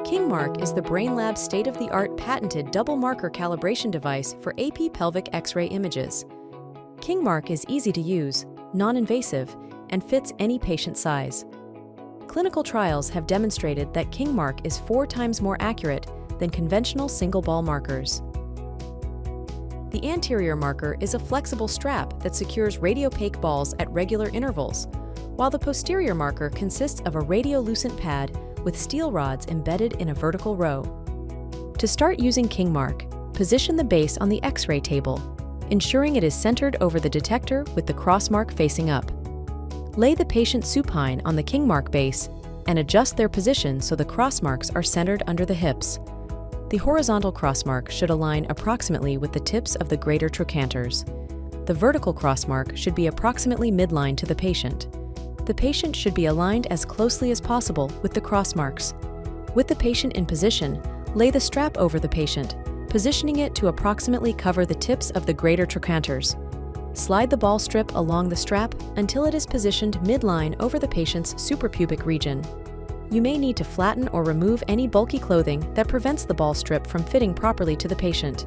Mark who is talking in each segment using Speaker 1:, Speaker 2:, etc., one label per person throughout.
Speaker 1: KingMark is the BrainLab state-of-the-art patented double marker calibration device for AP pelvic X-ray images. KingMark is easy to use, non-invasive, and fits any patient size. Clinical trials have demonstrated that KingMark is 4 times more accurate than conventional single-ball markers. The anterior marker is a flexible strap that secures radiopaque balls at regular intervals, while the posterior marker consists of a radiolucent pad with steel rods embedded in a vertical row. To start using KingMark, position the base on the X-ray table, ensuring it is centered over the detector with the crossmark facing up. Lay the patient supine on the KingMark base and adjust their position so the crossmarks are centered under the hips. The horizontal crossmark should align approximately with the tips of the greater trochanters. The vertical crossmark should be approximately midline to the patient. The patient should be aligned as closely as possible with the crossmarks. With the patient in position, lay the strap over the patient, positioning it to approximately cover the tips of the greater trochanters. Slide the ball strip along the strap until it is positioned midline over the patient's suprapubic region. You may need to flatten or remove any bulky clothing that prevents the ball strip from fitting properly to the patient.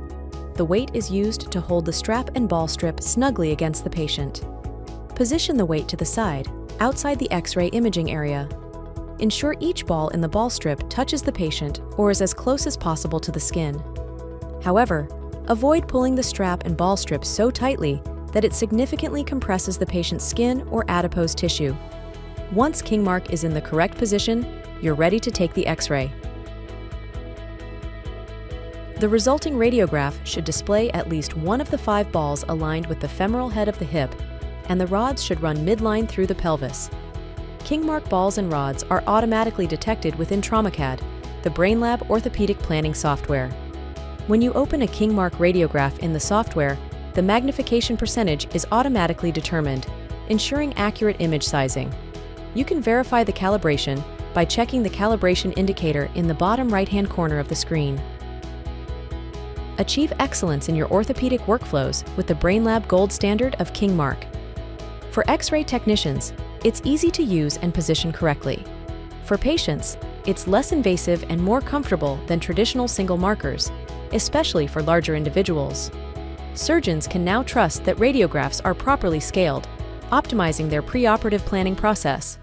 Speaker 1: The weight is used to hold the strap and ball strip snugly against the patient. Position the weight to the side, outside the X-ray imaging area. Ensure each ball in the ball strip touches the patient or is as close as possible to the skin. However, avoid pulling the strap and ball strip so tightly that it significantly compresses the patient's skin or adipose tissue. Once KingMark is in the correct position, you're ready to take the X-ray. The resulting radiograph should display at least one of the 5 balls aligned with the femoral head of the hip, and the rods should run midline through the pelvis. KingMark balls and rods are automatically detected within TraumaCAD, the BrainLab orthopedic planning software. When you open a KingMark radiograph in the software, the magnification percentage is automatically determined, ensuring accurate image sizing. You can verify the calibration by checking the calibration indicator in the bottom right-hand corner of the screen. Achieve excellence in your orthopedic workflows with the BrainLab gold standard of KingMark. For X-ray technicians, it's easy to use and position correctly. For patients, it's less invasive and more comfortable than traditional single markers, especially for larger individuals. Surgeons can now trust that radiographs are properly scaled, optimizing their preoperative planning process.